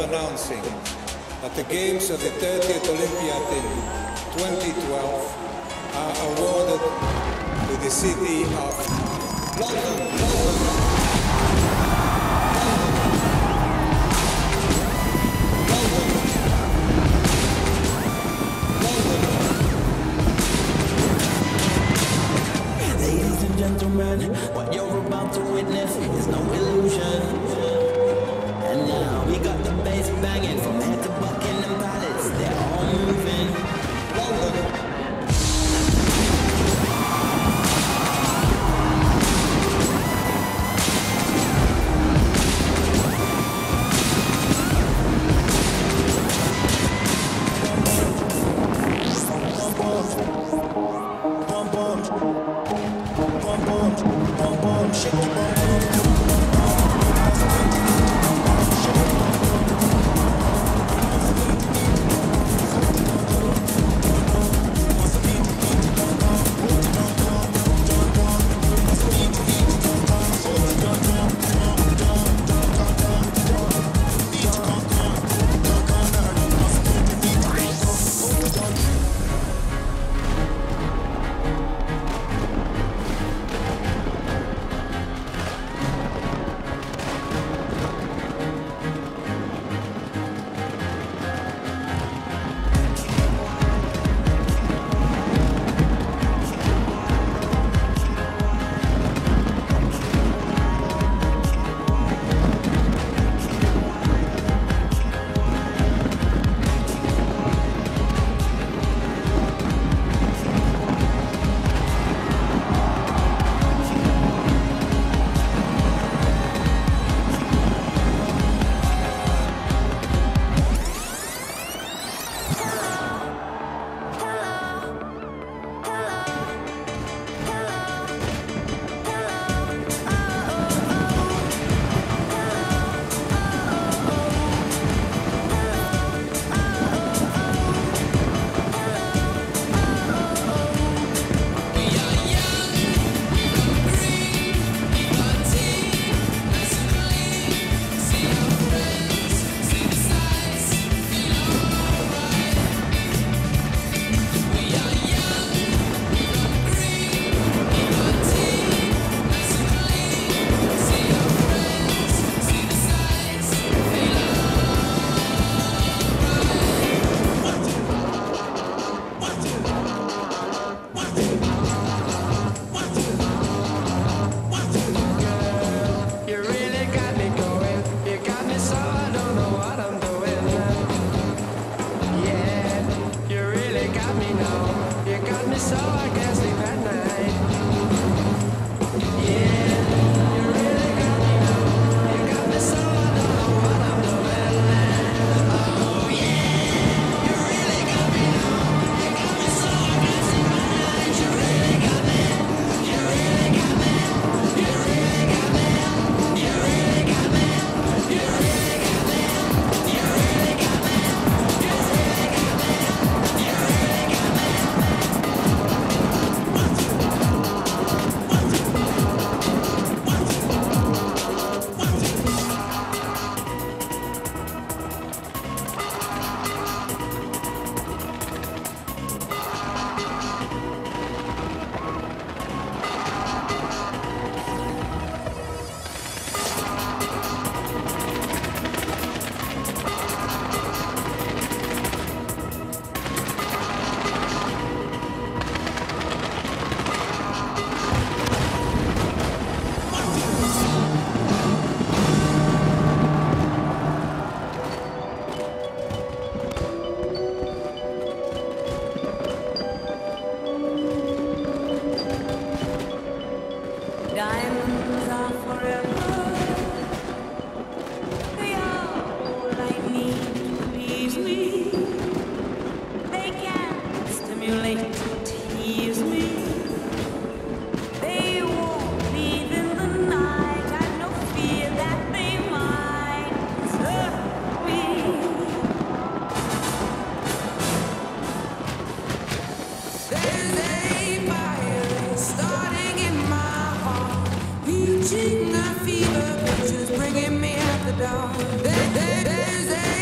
announcing that the games of the 30th Olympiad in 2012 are awarded to the city of London. Ladies and gentlemen, what you're about to witness is no illusion. And now we got the bass banging from head to Buckingham Palace. They're all moving. London. Reaching a fever pitch is bringing me at the dawn. There's a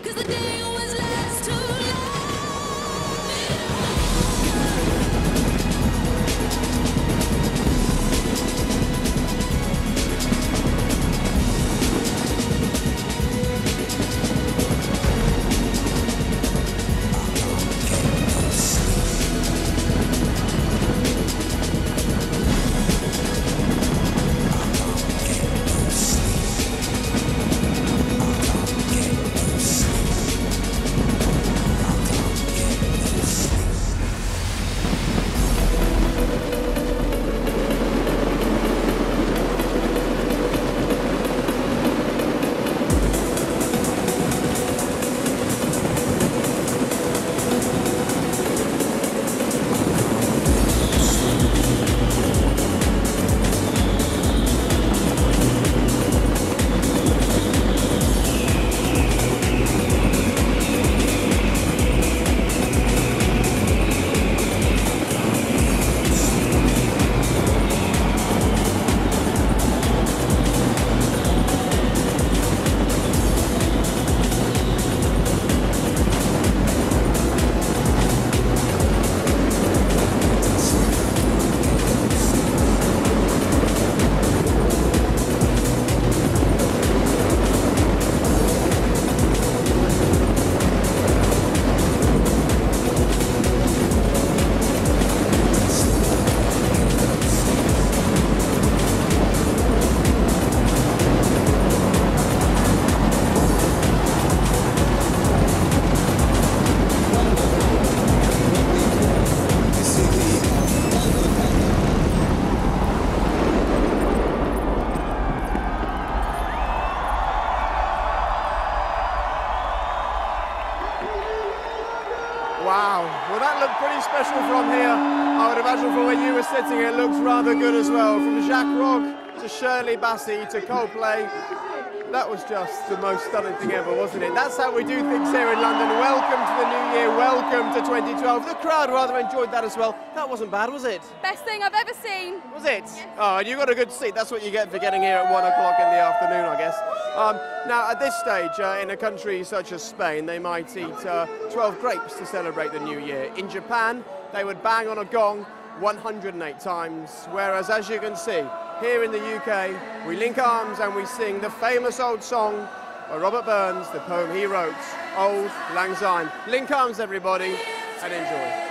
'Cause the day was last Wow, well that looked pretty special from here. I would imagine from where you were sitting it looks rather good as well. From Jacques Rogge to Shirley Bassey to Coldplay. That was just the most stunning thing ever, wasn't it? That's how we do things here in London. Welcome to the new year, welcome to 2012. The crowd rather enjoyed that as well. That wasn't bad, was it? Best thing I've ever seen. Was it? Yes. Oh, and you got a good seat. That's what you get for getting here at 1 o'clock in the afternoon, I guess. Now, at this stage, in a country such as Spain, they might eat 12 grapes to celebrate the new year. In Japan, they would bang on a gong 108 times, whereas, as you can see, here in the UK, we link arms and we sing the famous old song by Robert Burns, the poem he wrote, Auld Lang Syne. Link arms, everybody, and enjoy.